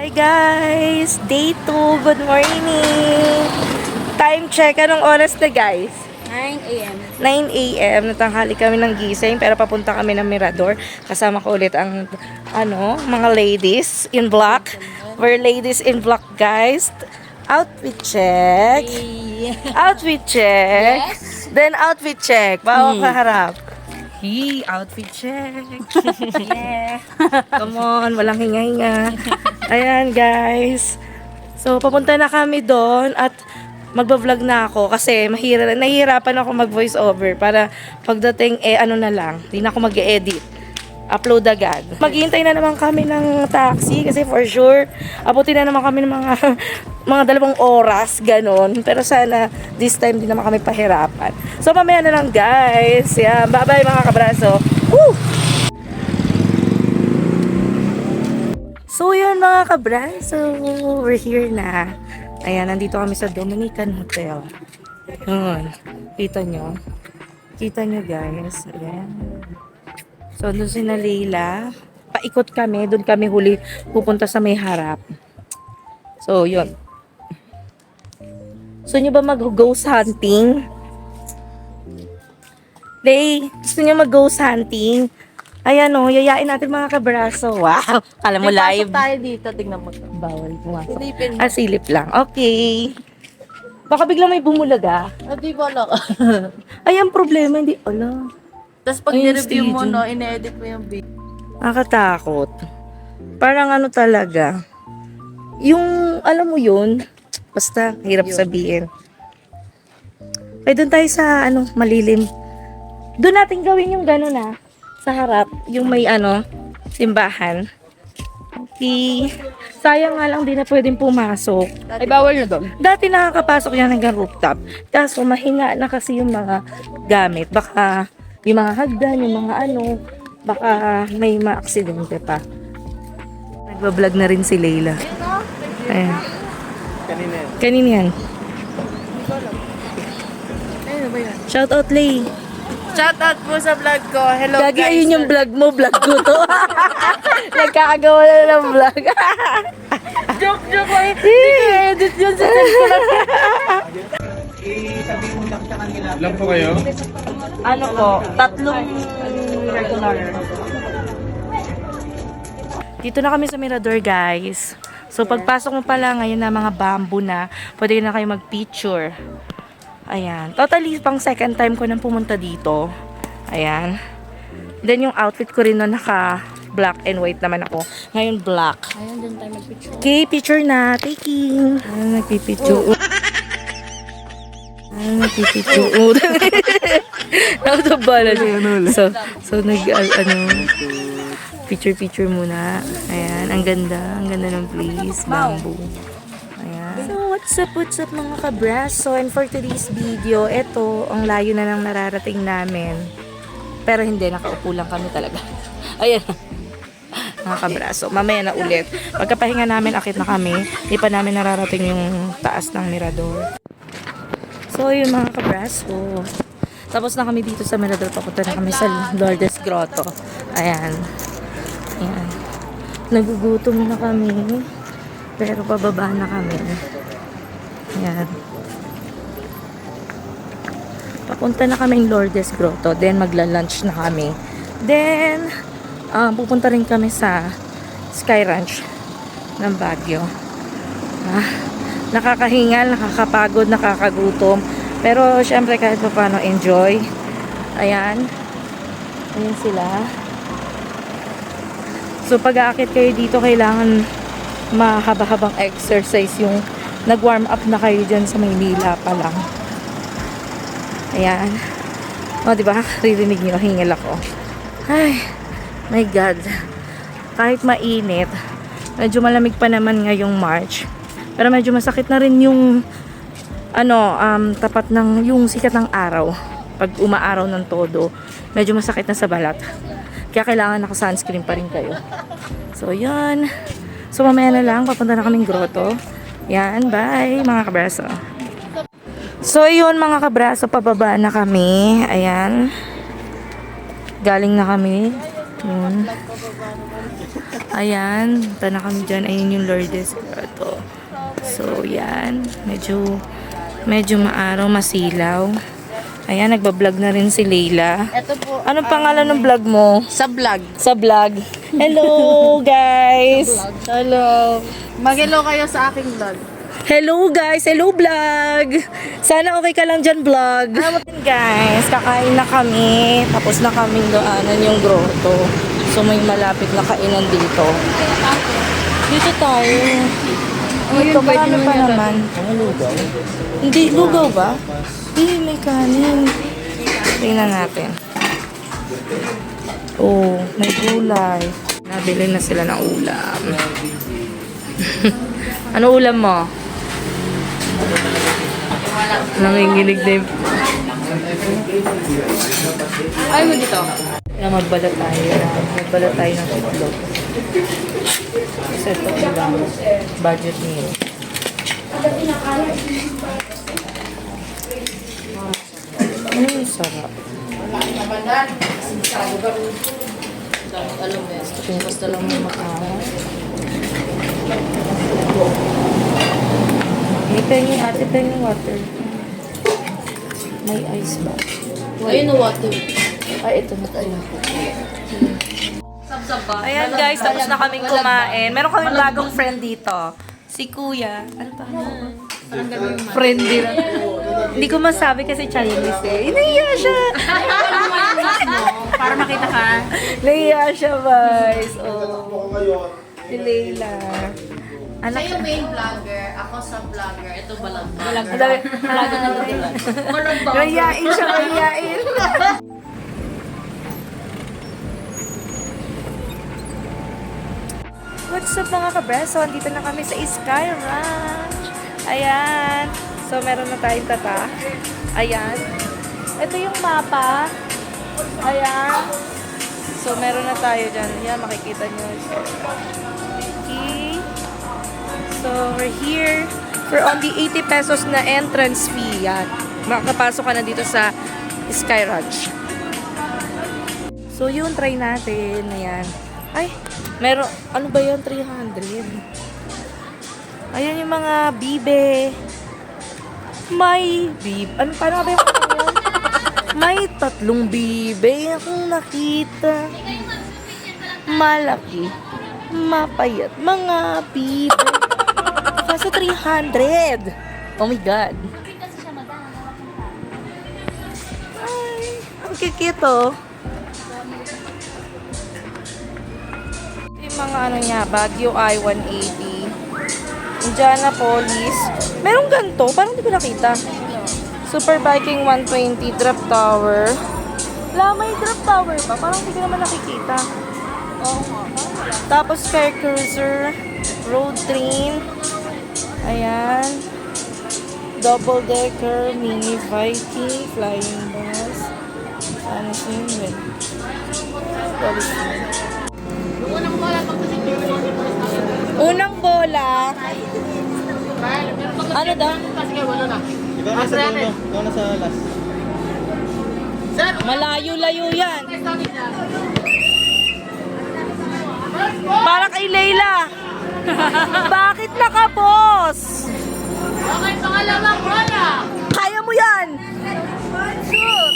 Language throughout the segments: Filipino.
Hi guys! Day 2, good morning! Time check, anong oras na guys? 9 a.m. 9 a.m. Natanghali kami ng gising pero papunta kami ng Mirador. Kasama ko ulit ang mga ladies in black. We're ladies in black guys. Outfit check. Outfit check. Yes. Then outfit check. Bawa kaharap. Outfit check. Yeah. Come on, walang hinga-hinga. Ayan guys. So papunta na kami doon at magba-vlog na ako kasi nahihirapan ako mag-voice over para pagdating na lang, hindi na ako mag-edit. Upload agad. Maghihintay na naman kami ng taxi kasi for sure abutin na naman kami ng mga 2 oras, ganon. Pero sana this time din naman kami pahirapan. So mamaya na lang guys. Yeah, bye-bye mga kabraso. Woo! So yun mga kabraso, we're here na. Ayan, nandito kami sa Dominican Hotel. Yun. Kita nyo? Kita nyo guys. Ayan. So, doon si na Leila. Paikot kami. Doon kami huli pupunta sa may harap. So, yun. Gusto nyo ba mag-ghost hunting? Lay, gusto nyo mag-ghost hunting? Ayan o, yayain natin mga kabraso. Wow! Kala mo live. Pasok tayo dito, tignan mo to. Bawal pumasok. Silipin mo. Silip lang. Okay. Baka biglang may bumulaga. Di ba lang? Ay, ang problema, hindi. Ala. Tapos pag Ayun, nireview mo, staging. no, ine-edit mo yung video. Nakakatakot. Parang talaga. Yung, alam mo yun, basta, hirap sabihin. Ay, doon tayo sa, malilim. Doon natin gawin yung gano'n sa harap, yung may simbahan. Okay. Sayang nga lang di na pwedeng pumasok. Ay, bawal na doon. Dati nakakapasok yan hanggang rooftop. Kaso mahina na kasi yung mga gamit. Baka yung mga hagdan, yung mga baka may maaksidente pa. Nagbablog na rin si Leila. Ayan. Kanina yan. Ayun ba yan? Shout out, Lay. Shout out po sa vlog ko. Hello Gagi, guys. ayun yung vlog mo. Vlog ko to. Nagkakagawa na ng vlog. Joke ko eh. Hindi ko edit yun sa cellphone lang. Ilan po kayo? Po? 3 regular. Dito na kami sa Mirador, guys. So, pagpasok mo pala ngayon na mga bamboo na, pwede na kayo mag-picture. Ayan. Totally, pang second time ko nang pumunta dito. Ayan. Then, yung outfit ko rin naka black and white naman ako. Ngayon, black. Ayun, dun tayo mag-picture. Okay, picture na. Taking. Nagpipicture. Nagpipicture. Nakataba na. So, picture muna. Ayan, ang ganda ng place. Bamboo. Ayan. So, what's up mga kabraso? And for today's video, eto, ang layo na ng nararating namin. Pero hindi, nakaupo lang kami talaga. Ayan. Mga kabraso. Mamaya na ulit. Pagkapahinga namin, akit na kami. Hindi pa namin nararating yung taas ng Mirador. So, yun mga kabraso. Tapos na kami dito sa Mirador. Papunta na kami sa Lourdes Grotto. Ayan. Ayan. Nagugutom na kami. Pero pababa na kami. Ayan. Papunta na kami ng Lourdes Grotto. Then, magla-lunch na kami. Then, pupunta rin kami sa Sky Ranch ng Baguio. Nakakahingal, nakakapagod, nakakagutom. Pero, syempre, kahit pa paano, enjoy. Ayan. Ayan sila. So, pag-aakit kayo dito, kailangan mahaba-habang exercise yung nag-warm up na kayo dyan sa Maynila pa lang. Ayan. O, diba? Ririnig nyo, hingal ako. Ay, my God. Kahit mainit, medyo malamig pa naman ngayong March. Pero medyo masakit na rin yung tapat ng yung sikat ng araw. Pag umaaraw ng todo, medyo masakit na sa balat. Kaya kailangan naka-sunscreen pa rin kayo. So, yun. So, mamaya na lang. Papunta na kaming grotto. Yan. Bye, mga kabraso. So, yun, mga kabraso. Pababa na kami. Ayan. Galing na kami. Yun. Ayan, punta na kami dyan. Ayun yung Lourdes Grotto. So, yan. Medyo maaraw, masilaw. Ayan, nagbablog na rin si Leila. Ito po. Anong pangalan ng vlog mo? Sa vlog. Sa vlog. Hello, guys! Hello. Mag-hello kayo sa aking vlog. Hello, guys! Hello, vlog! Sana okay ka lang dyan, vlog. Guys, kakain na kami. Tapos na kaming daanan yung grotto. So, may malapit na kainan dito. Dito tayo. Dito, marami pa naman. Hindi, lugaw ba? Hindi, may kanin. Tingnan natin. Oh, may gulay. Nabili na sila ng ulam. Ano ulam mo? Nanginginig na yung... Ay mo dito. Magbalat tayo. Magbalat tayo ng itlog. Kasi ito ulam. Budget meal. Ano yung sarap? Basta lang may maawa. Pengi ate, pengi water. May ice ba? Ayun na water. Ay, ito na tayo. Ayan guys, tapos na kaming kumain. Meron kaming bagong friend dito. Si Kuya. Ano pa? Friend din. Hindi ko masabi kasi Chinese eh. Nahiya siya. Para makita ka. Nahiya siya, guys. Oh. Si Leila. Anak Siya yung main vlogger. Ako sa vlogger. Ito balag. Ang dami. Vlogger na natin. Mahiyain siya, mahiyain. What's up mga kabreso? Dito na kami sa Sky Ranch. Ayan. So, meron na tayong tata. Ayan. Ito yung mapa. Ayan. So, meron na tayo dyan. Ayan, makikita nyo. Okay. So, we're here for only 80 pesos na entrance fee. Yan. Makakapasok ka na dito sa Sky Ranch. So, yun, try natin. Ayan. Ay, meron, ano ba yun? 300. Ayan yung mga bibe. May bibe. Ano, paano ba yung yun? May 3 bibe akong nakita. Malaki. Mapayat. Mga bibe. Kaso 300. Oh my God. Ay, ang kikit oh. Mga ano niya, Baguio I-180. Indianapolis. Merong ganito, parang hindi ko nakita. Super Viking 120, Drop Tower. Wala, may Drop Tower pa. Parang hindi ko naman nakikita. Tapos Sky Cruiser, Road Train. Ayan. Double Decker, Mini Viking, Flying Bus. Ano siya yun? Unang bola. Ano daw? Ikaw na sa dulo. Ikaw na sa last. Malayo-layo yan. Para kay Leila. Bakit nakapos? Okay, pangalawang bola. Kaya mo yan. Shoot.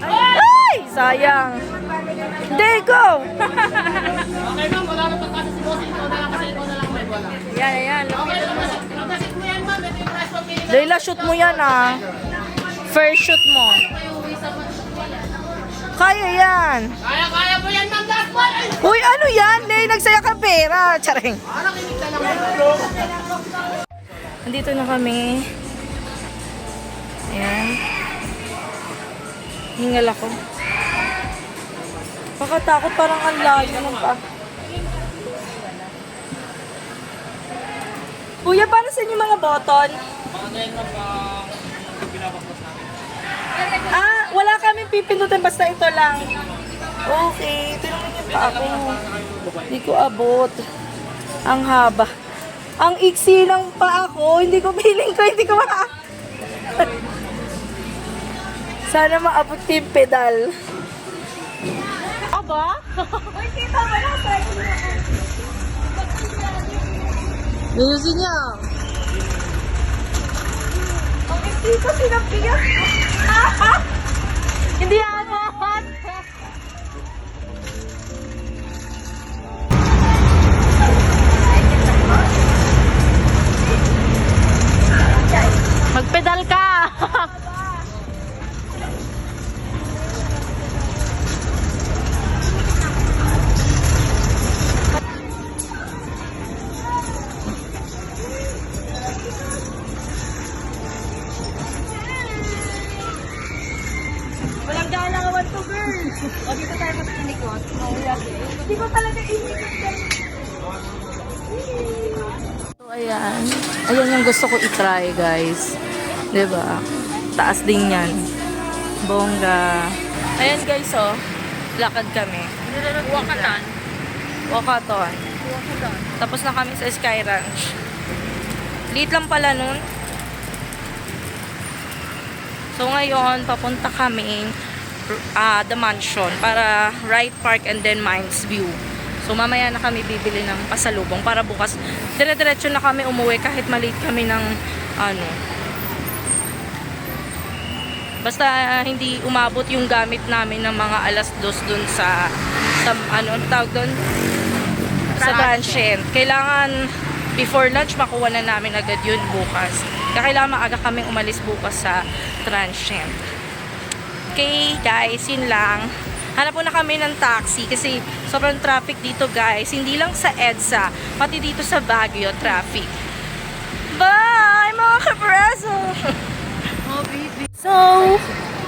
Ay! Sayang. Hindi, go. Okay, ma'am. Wala na pagkasa si Bossing. Ikaw na lang kasi ikaw na lang may bola. Yan, yan. Okay, lamasin mo yan, ma'am. Ito yung prize pag pinili. Leila, shoot mo yan ah. First shoot mo. Kaya yan. Kaya mo yan, ma'am. Last one. Ay, Uy, ano yan? Lay, nagsaya ka pera. Charing. parang kinig na lang. Nandito na kami. Ayan. Hingal ako. Pakatakot, parang ang layo ng pa. Kuya, para sa inyo mga button? Ah, wala kami pipindutin, basta ito lang. Okay, tinanong niyo pa ako. Hindi ko abot. Ang haba. Ang iksi ng pa ako, hindi ko feeling ko, hindi ko Sana maabot ko yung pedal. Aba? Uy, kita mo na. Ayusin niyo. Hindi ko sinabihan. Hindi ako. Magpedal ka. Walang galawan to, girl. O, dito tayo magsilikot. Hindi ko talaga inikot. So, ayan. Ayan yung gusto ko i-try, guys. Diba? Taas din yan. Bongga. Ayan, guys, oh. Lakad kami. Wakatan. Wakaton. Tapos na kami sa Sky Ranch. Liit lang pala nun. So, ngayon, papunta kami the mansion para Wright Park and then Mines View. So, mamaya na kami bibili ng pasalubong para bukas dire-diretso na kami umuwi kahit maliit kami ng ano. Basta hindi umabot yung gamit namin ng mga alas 2 dun sa ano tawag dun? Sa transient. Kailangan before lunch makuha na namin agad yun bukas. Kaya kailangan maaga kami umalis bukas sa transient. Okay guys, yun lang. Hanap po na kami ng taxi kasi sobrang traffic dito guys. Hindi lang sa EDSA, pati dito sa Baguio traffic. Bye mga kabraso! So,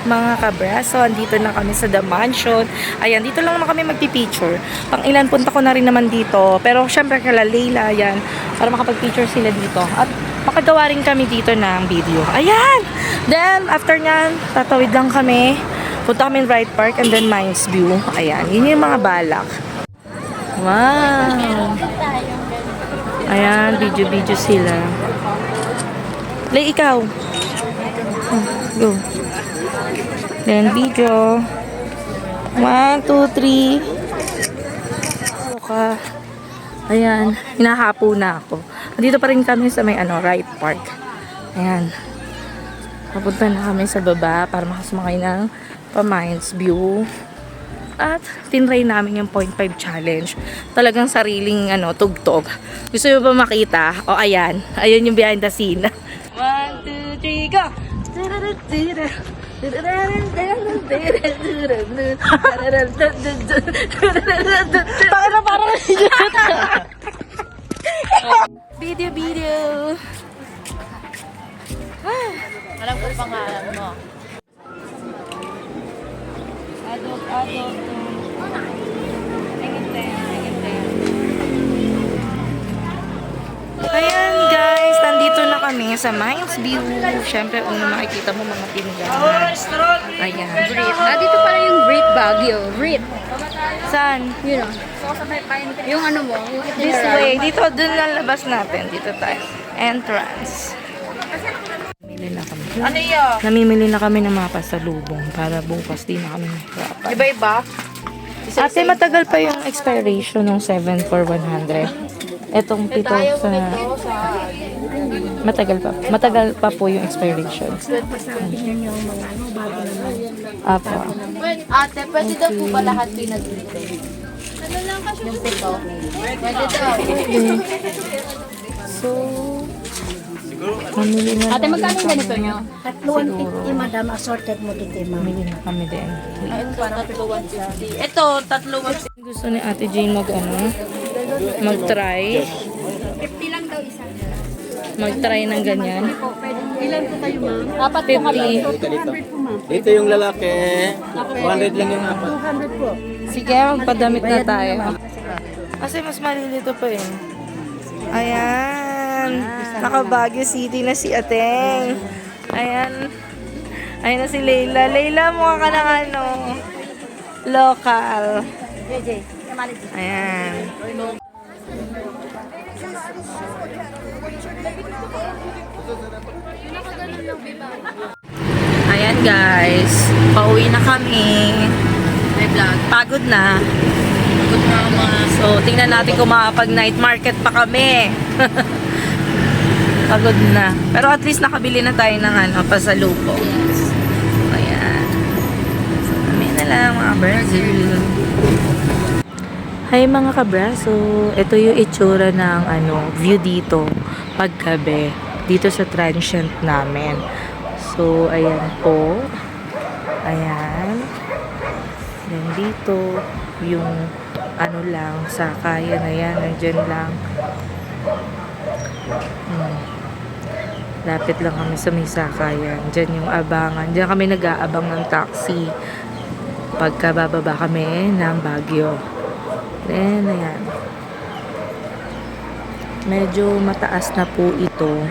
mga kabraso, andito na kami sa The Mansion. Ayan, dito lang naman kami magpipicture. Pang ilan punta ko na rin naman dito. Pero syempre kala Layla, ayan, para makapag-picture sila dito. At makagawa rin kami dito ng video. Ayan! Then, after nyan, tatawid lang kami. Punta kami Wright Park and then Mines View. Ayan, yun yung mga balak. Wow! Ayan, video-video sila. Lay, ikaw. Oh, go. Then, video. 1, 2, 3. Ka. Ayan, hinahapo na ako. Dito pa rin kami sa may Wright Park. Ayan. Papunta na kami sa baba para makasumakay ng pa-Mines View. At tinry namin yung 0.5 challenge. Talagang sariling tugtog. Gusto nyo ba makita? O ayan. Ayan yung behind the scene. 1, 2, 3, go! Para parang video. Alam ko pangalan mo. Adult. Ayan guys, nandito na kami sa Mines View. Siyempre, una makikita mo mga tindahan. Ayan. Dito pala yung Great Baguio. Great. Saan? You know. Yung ano mo. Yung This way. Dito, dun lang labas natin. Dito tayo. Entrance. Namimili na kami. Ano yun? Namimili na kami ng mga pasalubong para bukas di na kami mahirapan. Iba-iba? Ate, matagal pa yung expiration ng 7 for 100. Etong pito sa... Matagal pa po yung expiration. Apo. Ate, pwede daw po ba lahat pinag-retail? Yung pito. Pwede daw. So, mamili na Ate, magkano yung ganito nyo? 150, madam, assorted mo dito, ma'am. mamili na kami din. Ito, 3. Gusto ni Ate Jane mag-try. 50 lang daw isa. Mag-try ng ganyan. Ilan po kayo, ma'am? Dapat po kami. 50. Dito yung lalaki, 100 lang yung apat. 200 po. Sige, magpadamit na tayo. Kasi mas malilito pa eh. Ayan. Naka Baguio City na si Ateng. Ayan. Ayan na si Layla. Layla, mukha ka ng local. Ayan. Ayan guys. Pauwi na kami. May vlog. Pagod na. Good mama. So, tingnan natin kung makapag night market pa kami. Pagod na. Pero at least nakabili na tayo ng pasalubong. Ayan. So, kami na lang mga Brazil. Hi mga kabraso, ito yung itsura ng view dito paggabi dito sa transient namin. So ayan po. Ayan. Then dito yung lang sakayan na yan, nandyan lang. Lapit lang kami sa may sakayan. Diyan yung abangan. Diyan kami nag-aabang ng taxi pagka bababa kami ng Baguio. Then, ayan. Medyo mataas na po ito.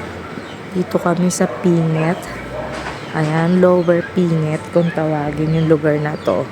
Dito kami sa Pinget. Ayan, Lower Pinget kung tawagin yung lugar na to.